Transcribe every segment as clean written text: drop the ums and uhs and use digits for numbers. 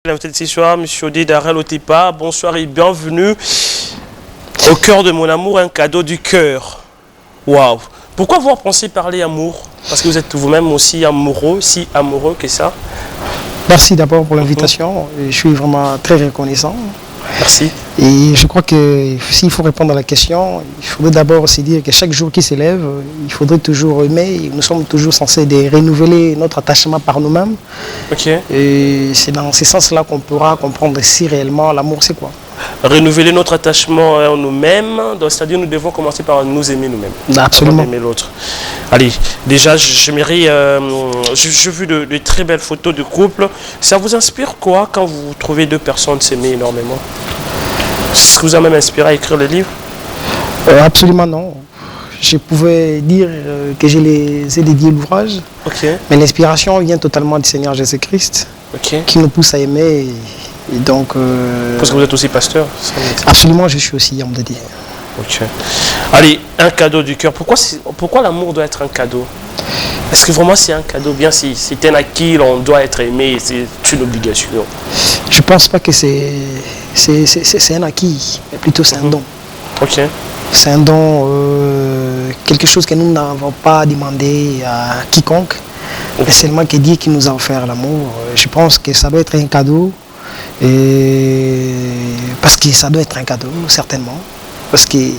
L'invité de ce soir, M. Odé Darel Otepa, bonsoir et bienvenue au cœur de mon amour, un cadeau du cœur. Waouh! Pourquoi avoir pensé parler amour? Parce que vous êtes vous-même aussi amoureux, si amoureux que ça. Merci d'abord pour l'invitation, je suis vraiment très reconnaissant. Merci. Et je crois que s'il faut répondre à la question, il faudrait d'abord se dire que chaque jour qui s'élève, il faudrait toujours aimer. Nous sommes toujours censés renouveler notre attachement par nous-mêmes. Ok. Et c'est dans ce sens-là qu'on pourra comprendre si réellement l'amour c'est quoi. Renouveler notre attachement en nous-mêmes, c'est-à-dire nous devons commencer par nous aimer nous-mêmes. Absolument. Aimer l'autre. Allez, déjà j'aimerais, j'ai vu de très belles photos de couple. Ça vous inspire quoi quand vous trouvez deux personnes s'aimer énormément? Est-ce que vous a même inspiré à écrire le livre? Absolument non. Je pouvais dire que je les ai dédiés l'ouvrage, mais l'inspiration vient totalement du Seigneur Jésus-Christ, qui nous pousse à aimer. Et donc, parce que vous êtes aussi pasteur? Absolument, je suis aussi homme de Dieu. Ok. Allez, un cadeau du cœur. Pourquoi l'amour doit être un cadeau? Est-ce que vraiment c'est un cadeau? Bien, c'est un acquis, on doit être aimé, c'est une obligation. Je ne pense pas que c'est un acquis, mais plutôt c'est un don. Ok. C'est un don, quelque chose que nous n'avons pas demandé à quiconque, mais seulement que Dieu qui nous a offert l'amour. Je pense que ça doit être un cadeau, parce que ça doit être un cadeau, certainement, parce qu'il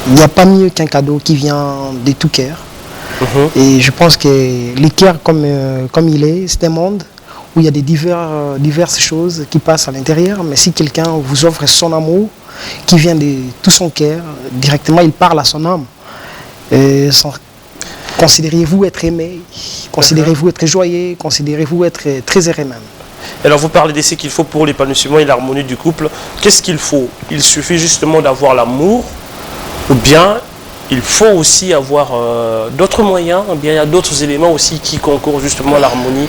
n'y a pas mieux qu'un cadeau qui vient de tout cœur. Et je pense que le cœur comme il est, c'est un monde où il y a des diverses choses qui passent à l'intérieur, mais si quelqu'un vous offre son amour, qui vient de tout son cœur, directement il parle à son âme. Considérez-vous être aimé, considérez-vous être joyeux, considérez-vous être très heureux même. Alors vous parlez de ce qu'il faut pour l'épanouissement et l'harmonie du couple. Qu'est-ce qu'il faut? Il suffit justement d'avoir l'amour, ou bien il faut aussi avoir d'autres moyens, ou bien il y a d'autres éléments aussi qui concourent justement à l'harmonie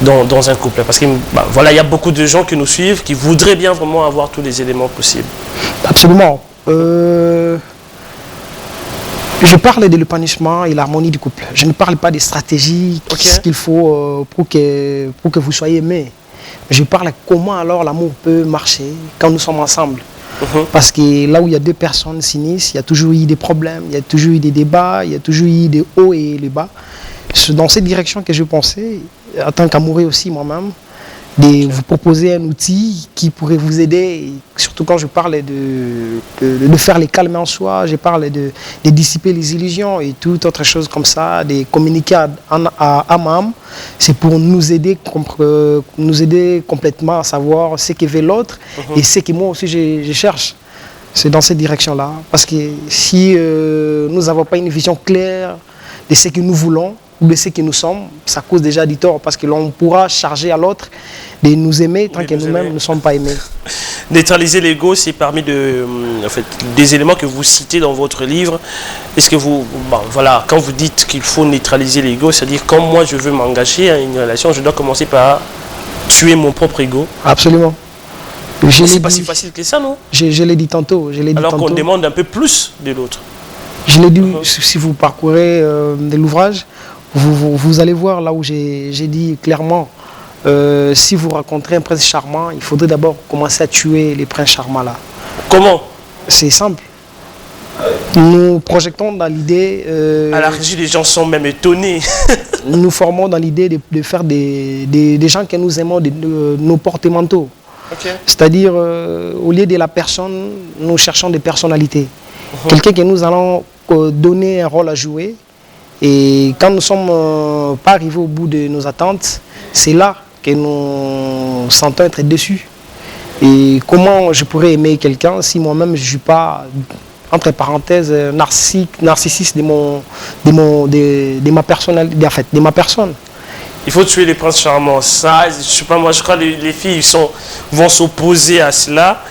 dans un couple. Parce que voilà, il y a beaucoup de gens qui nous suivent, qui voudraient bien vraiment avoir tous les éléments possibles. Absolument. Je parle de l'épanouissement et l'harmonie du couple. Je ne parle pas des stratégies, ce qu'il faut pour que vous soyez aimés. Je parle de comment alors l'amour peut marcher quand nous sommes ensemble. Parce que là où il y a deux personnes s'unissent, il y a toujours eu des problèmes, il y a toujours eu des débats, il y a toujours eu des hauts et des bas. C'est dans cette direction que je pensais, en tant qu'amoureux aussi moi-même, de vous proposer un outil qui pourrait vous aider, surtout quand je parle de faire les calmes en soi, je parle de dissiper les illusions et toute autre chose comme ça, de communiquer à âme à âme. C'est pour nous aider complètement à savoir ce que veut l'autre et ce que moi aussi je cherche. C'est dans cette direction-là. Parce que si nous n'avons pas une vision claire de ce que nous voulons, ou de ce que nous sommes, ça cause déjà du tort parce que l'on pourra charger à l'autre de nous aimer tant que nous-mêmes ne sommes pas aimés. Neutraliser l'ego, c'est parmi des éléments que vous citez dans votre livre. Est-ce que voilà, quand vous dites qu'il faut neutraliser l'ego, c'est-à-dire quand moi je veux m'engager à une relation, je dois commencer par tuer mon propre ego? Absolument. C'est pas si facile que ça, non? Je l'ai dit tantôt. Alors qu'on demande un peu plus de l'autre. Je l'ai dit, si vous parcourez de l'ouvrage, vous allez voir là où j'ai dit clairement, si vous rencontrez un prince charmant, il faudrait d'abord commencer à tuer les princes charmants là. Comment? C'est simple. Nous projetons dans l'idée... à la régie, les gens sont même étonnés. Nous formons dans l'idée de faire des gens que nous aimons, nos porte-manteaux. C'est-à-dire, au lieu de la personne, nous cherchons des personnalités. Quelqu'un que nous allons donner un rôle à jouer. Et quand nous ne sommes pas arrivés au bout de nos attentes, c'est là que nous sentons être déçus. Et comment je pourrais aimer quelqu'un si moi-même je ne suis pas, entre parenthèses, narcissiste de ma personnalité, en fait, de ma personne. Il faut tuer les princes charmants. Ça, je sais pas, moi je crois que les filles vont s'opposer à cela.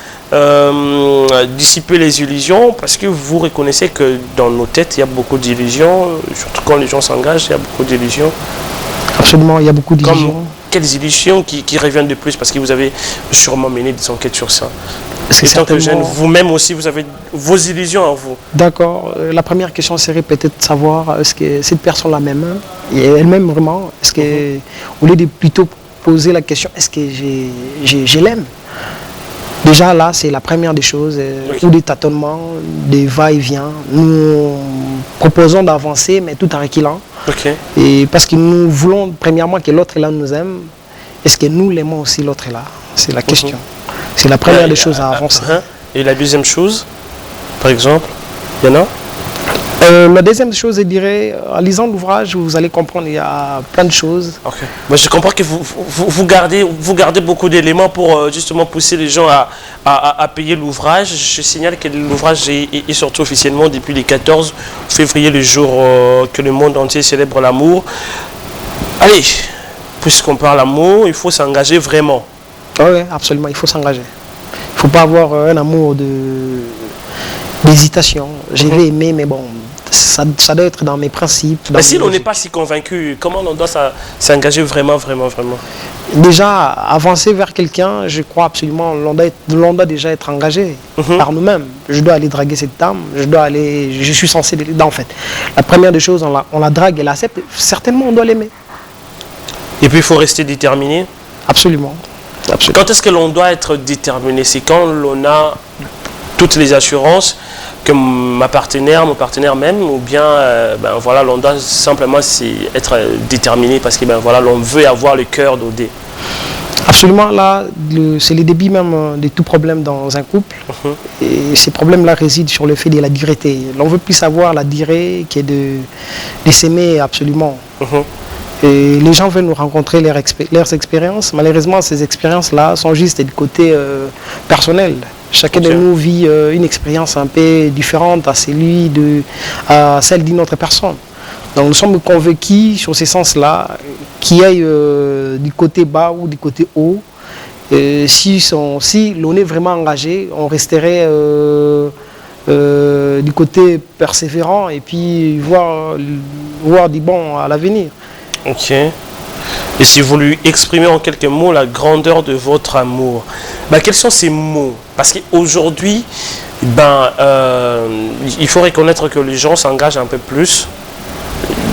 dissiper les illusions, parce que vous reconnaissez que dans nos têtes, il y a beaucoup d'illusions, surtout quand les gens s'engagent, il y a beaucoup d'illusions. Absolument, il y a beaucoup d'illusions. Quelles illusions qui reviennent de plus? Parce que vous avez sûrement mené des enquêtes sur ça. En tant que jeune, vous-même aussi, vous avez vos illusions en vous. D'accord. La première question serait peut-être de savoir est-ce que cette personne-là même, et elle-même vraiment, est-ce que, au lieu de plutôt poser la question, est-ce que je l'aime? Déjà là, c'est la première des choses, ou des tâtonnements, des va-et-vient. Nous proposons d'avancer, mais tout en reculant. Et parce que nous voulons, premièrement, que l'autre là nous aime. Est-ce que nous l'aimons aussi l'autre là? C'est la question. C'est la première des choses à avancer. Et la deuxième chose, par exemple, il y en a? La deuxième chose, je dirais, en lisant l'ouvrage, vous allez comprendre, il y a plein de choses. Moi, je comprends que vous gardez beaucoup d'éléments pour justement pousser les gens à payer l'ouvrage. Je signale que l'ouvrage est sorti officiellement depuis le 14 février, le jour que le monde entier célèbre l'amour. Allez, puisqu'on parle d'amour, il faut s'engager vraiment. Oui, absolument, il faut s'engager. Il ne faut pas avoir un amour d'hésitation. Je vais aimer, mais bon, ça doit être dans mes principes. Mais si l'on n'est pas si convaincu, comment on doit s'engager vraiment? Déjà, avancer vers quelqu'un, je crois absolument, l'on doit déjà être engagé par nous-mêmes. Je dois aller draguer cette dame, je suis censé l'aider en fait. La première des choses, on la drague, elle l'accepte, certainement on doit l'aimer. Et puis il faut rester déterminé? Absolument. Quand est-ce que l'on doit être déterminé? C'est quand l'on a toutes les assurances que mon partenaire même, ou bien voilà, l'on doit simplement être déterminé parce que voilà, l'on veut avoir le cœur dodé. Absolument, là, c'est le début même de tout problème dans un couple. Et ces problèmes-là résident sur le fait de la dureté. L'on veut plus savoir la durée qui est de s'aimer absolument. Et les gens veulent nous rencontrer leurs expériences. Malheureusement, ces expériences-là sont juste du côté personnel. Chacun de nous vit une expérience un peu différente à celle d'une autre personne. Donc nous sommes convaincus sur ces sens-là qu'il y ait du côté bas ou du côté haut. Si l'on est vraiment engagé, on resterait du côté persévérant et puis voir du bon à l'avenir. Ok. Et si vous lui exprimez en quelques mots la grandeur de votre amour, quels sont ces mots? Parce qu'aujourd'hui, il faut reconnaître que les gens s'engagent un peu plus.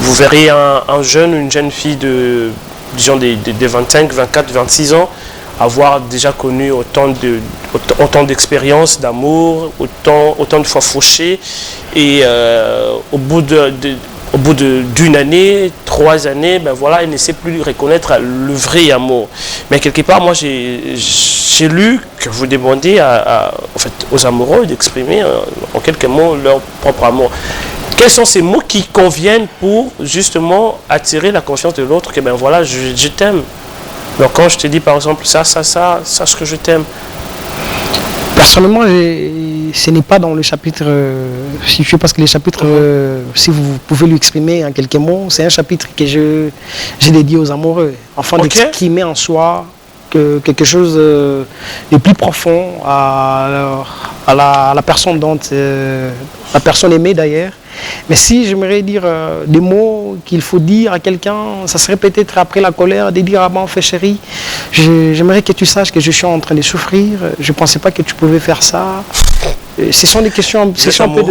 Vous verrez un jeune ou une jeune fille de 25, 24, 26 ans avoir déjà connu autant d'expériences, d'amour, autant de fois fauché. Et au bout d'une année, 3 années, voilà, il ne sait plus reconnaître le vrai amour. Mais quelque part, moi, j'ai lu que vous demandez en fait, aux amoureux d'exprimer en quelques mots leur propre amour. Quels sont ces mots qui conviennent pour justement attirer la confiance de l'autre que voilà, je t'aime. Donc quand je te dis par exemple sache que je t'aime. Personnellement, ce n'est pas dans le chapitre situé parce que les chapitres, si vous pouvez l'exprimer en quelques mots, c'est un chapitre que j'ai dédié aux amoureux, afin d'exprimer en soi quelque chose de plus profond à la personne dont la personne aimée d'ailleurs. Mais si j'aimerais dire des mots qu'il faut dire à quelqu'un, ça serait peut-être après la colère de dire en fait chérie, j'aimerais que tu saches que je suis en train de souffrir, je ne pensais pas que tu pouvais faire ça. Ce sont des questions, un peu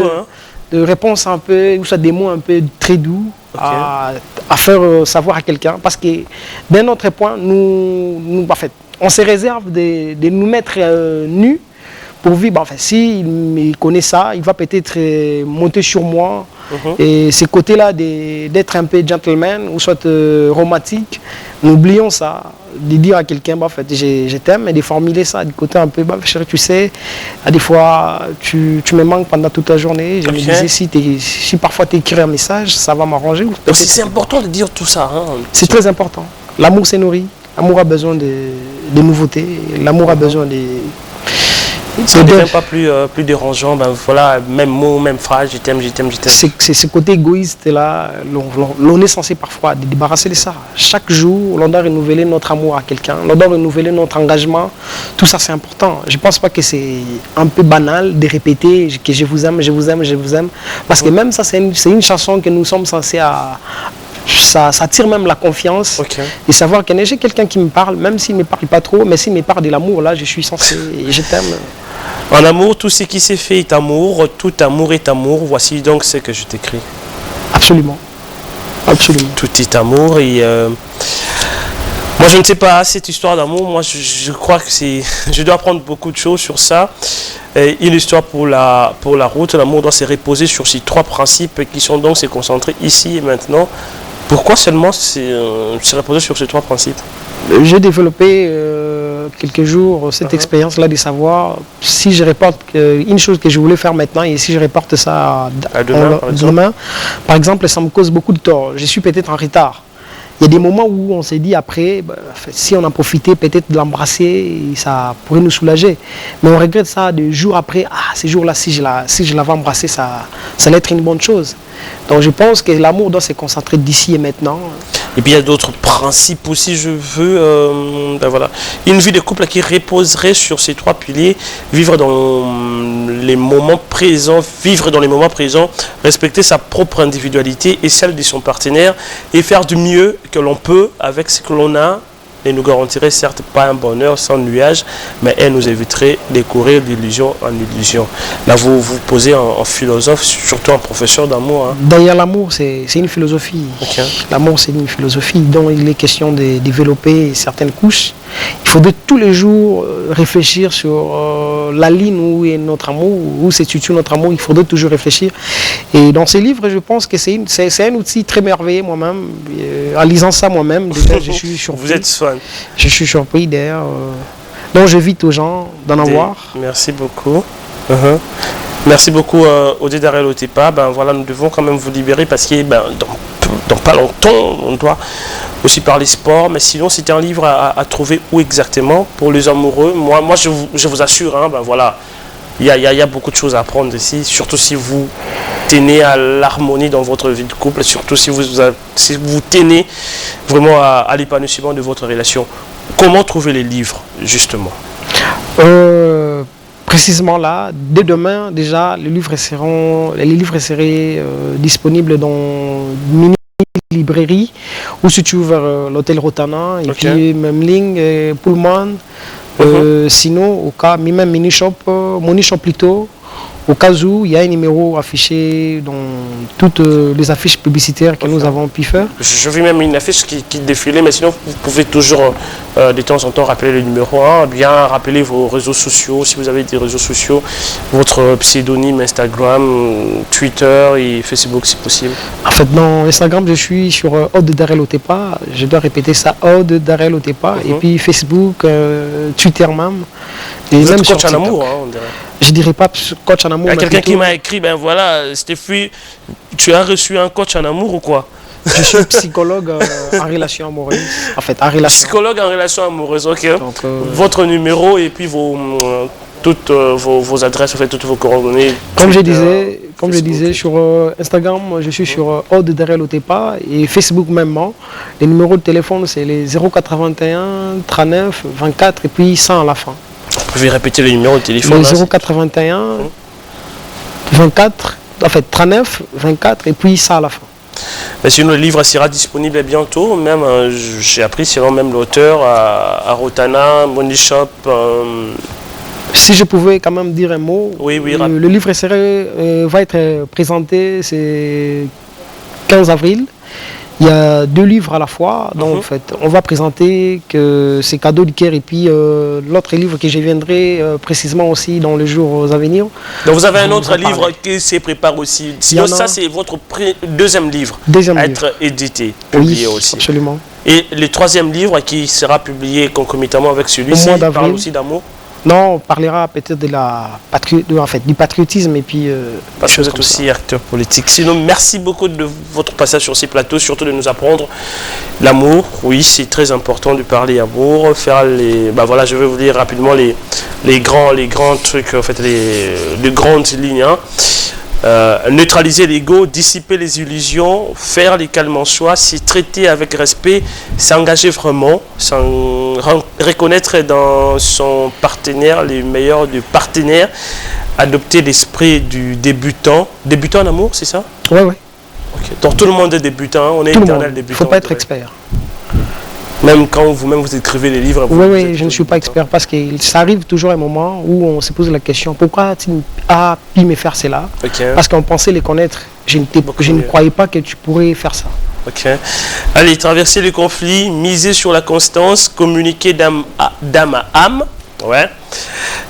de réponses un peu, ou soit des mots un peu très doux à faire savoir à quelqu'un. Parce que d'un autre point, en fait, on se réserve de nous mettre nus. Pourvu, s'il connaît ça, il va peut-être monter sur moi. Et ces côtés-là d'être un peu gentleman ou soit romantique, n'oublions ça, de dire à quelqu'un, je t'aime, et de formuler ça du côté un peu, chérie, tu sais, des fois, tu me manques pendant toute la journée. Je me disais, si parfois tu écris un message, ça va m'arranger. C'est important de dire tout ça. C'est très important. L'amour s'est nourri. L'amour a besoin de nouveautés. L'amour a besoin Ça ne devient pas plus dérangeant, ben voilà, même mot, même phrase, je t'aime, je t'aime, je t'aime. C'est ce côté égoïste là, l'on est censé parfois débarrasser de ça. Chaque jour, l'on doit renouveler notre amour à quelqu'un, l'on doit renouveler notre engagement. Tout ça, c'est important. Je ne pense pas que c'est un peu banal de répéter que je vous aime, je vous aime, je vous aime. Parce que même ça, c'est une chanson que nous sommes censés à... Ça attire même la confiance et savoir que j'ai quelqu'un qui me parle, même s'il ne me parle pas trop, mais s'il me parle de l'amour, là, je suis censé, je t'aime. En amour, tout ce qui s'est fait est amour, tout amour est amour, voici donc ce que je t'écris. Absolument. Absolument. Tout est amour et... moi, je ne sais pas, cette histoire d'amour, moi, je crois que c'est... Je dois apprendre beaucoup de choses sur ça. Et une histoire pour la route, l'amour doit se reposer sur ces 3 principes qui sont donc se concentrer ici et maintenant. Pourquoi seulement se reposer sur ces 3 principes? J'ai développé quelques jours cette expérience-là de savoir si je reporte une chose que je voulais faire maintenant et si je reporte ça à demain, par exemple, ça me cause beaucoup de tort. Je suis peut-être en retard. Il y a des moments où on s'est dit après, si on en profitait peut-être de l'embrasser, ça pourrait nous soulager. Mais on regrette ça des jours après. Ah, ces jours-là, si je l'avais embrassé, ça allait être une bonne chose. Donc je pense que l'amour doit se concentrer d'ici et maintenant. Et puis il y a d'autres principes aussi, je veux, voilà, une vie de couple qui reposerait sur ces 3 piliers, vivre dans les moments présents, respecter sa propre individualité et celle de son partenaire et faire du mieux que l'on peut avec ce que l'on a. Et nous garantirait certes pas un bonheur sans nuage, mais elle nous éviterait de courir d'illusion en illusion. Là, vous vous posez en philosophe, surtout en professeur d'amour. Hein. D'ailleurs, l'amour, c'est une philosophie. L'amour, c'est une philosophie dont il est question de développer certaines couches. Il faut de tous les jours réfléchir sur la ligne où est notre amour, où se situe notre amour. Il faudrait toujours réfléchir. Et dans ces livres, je pense que c'est un outil très merveilleux moi-même. En lisant ça moi-même, déjà, je suis surpris. Vous êtes fan. Je suis surpris d'ailleurs. Donc j'invite aux gens d'en avoir. Merci beaucoup. Merci beaucoup Odé Darel Otepa. Ben voilà, nous devons quand même vous libérer parce que dans pas longtemps, on doit aussi parler sport. Mais sinon, c'était un livre à trouver où exactement pour les amoureux. Moi je vous assure, hein, ben voilà, il y a beaucoup de choses à apprendre ici, surtout si vous tenez à l'harmonie dans votre vie de couple, surtout si vous tenez vraiment à l'épanouissement de votre relation. Comment trouver les livres, justement? Précisément là, dès demain, déjà, les livres seraient disponibles dans une mini-librairie ou si tu ouvres l'hôtel Rotana et puis même ligne, Pullman. Sinon, au cas, même mini-shop, Money-shop plutôt, au cas où il y a un numéro affiché dans toutes les affiches publicitaires que nous avons pu faire. Je vis même une affiche qui défilait, mais sinon vous pouvez toujours de temps en temps rappeler le numéro 1, bien rappeler vos réseaux sociaux, si vous avez des réseaux sociaux, votre pseudonyme Instagram, Twitter et Facebook si possible. En fait, dans Instagram, je suis sur Odé Darel Otepa, je dois répéter ça, Odé Darel Otepa, et puis Facebook, Twitter même. Et vous même êtes coach en amour, hein, on dirait. Je dirais pas coach en amour. Il y a quelqu'un qui m'a écrit, ben voilà, Stéphie, tu as reçu un coach en amour ou quoi? Je suis psychologue en relation amoureuse. En fait, en relation. Psychologue en relation amoureuse, ok. Donc, votre numéro et puis toutes vos adresses, en fait, toutes vos coordonnées. Comme je disais, sur Instagram, je suis sur Odé Darel Otepa et Facebook même. Les numéros de téléphone, c'est les 081 39 24 et puis 100 à la fin. Vous pouvez répéter le numéro de téléphone? Le 081 24, en fait 39 24 et puis 100 à la fin. Mais sinon, le livre sera disponible bientôt. Même, j'ai appris, selon même l'auteur, à Rotana, Money Shop. Si je pouvais quand même dire un mot, le livre va être présenté, c'est 15 avril. Il y a 2 livres à la fois, donc en fait, on va présenter que c'est Cadeau du cœur et puis l'autre livre que je viendrai précisément aussi dans les jours à venir. Donc vous avez un autre livre qui se prépare aussi. Sinon ça c'est votre deuxième livre à être édité, publié aussi. Absolument. Et le 3e livre qui sera publié concomitamment avec celui-ci, parle aussi d'amour. Non, on parlera peut-être de du patriotisme et puis... Parce que vous êtes aussi acteur politique. Sinon, merci beaucoup de votre passage sur ces plateaux, surtout de nous apprendre l'amour. Oui, c'est très important de parler amour, faire les... voilà, je vais vous dire rapidement les grands trucs, en fait, les grandes lignes. Hein. Neutraliser l'ego, dissiper les illusions, faire les calmes en soi, s'y traiter avec respect, s'engager vraiment, reconnaître dans son partenaire les meilleurs du partenaire, adopter l'esprit du débutant. Débutant en amour, c'est ça? Oui, oui. Okay. Donc tout le monde est débutant, on est éternel débutant. Il ne faut pas être expert. Même quand vous-même vous écrivez les livres. Oui, je ne suis pas expert parce que ça arrive toujours un moment où on se pose la question pourquoi tu as pu me faire cela? Parce qu'on pensait les connaître. Je ne croyais pas que tu pourrais faire ça. Ok. Allez, traverser le conflit, miser sur la constance, communiquer d'âme à âme. Ouais.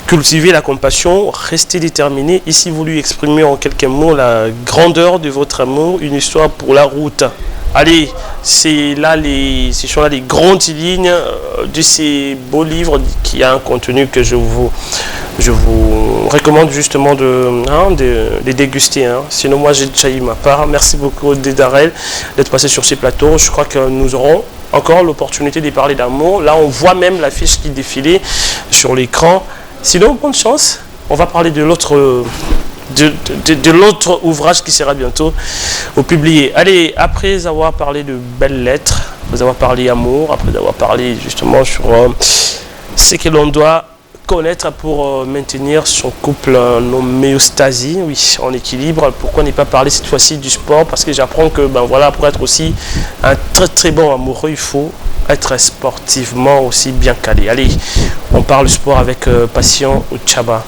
Cultiver la compassion, rester déterminé. Ici, voulu exprimer en quelques mots la grandeur de votre amour, une histoire pour la route. Allez, ce sont là les grandes lignes de ces beaux livres qui a un contenu que je vous recommande justement de déguster. Hein. Sinon, moi, j'ai déjà eu ma part. Merci beaucoup, Dedarel, d'être passé sur ces plateaux. Je crois que nous aurons encore l'opportunité de parler d'amour. Là, on voit même l'affiche qui défilait sur l'écran. Sinon, bonne chance. On va parler de l'autre... De l'autre ouvrage qui sera bientôt publié. Allez, après avoir parlé de belles lettres, après avoir parlé amour, après avoir parlé justement sur ce que l'on doit connaître pour maintenir son couple en homéostasie, oui, en équilibre. Pourquoi ne pas parler cette fois-ci du sport? Parce que j'apprends que pour être aussi un très très bon amoureux, il faut être sportivement aussi bien calé. Allez, on parle sport avec Patient Chaba.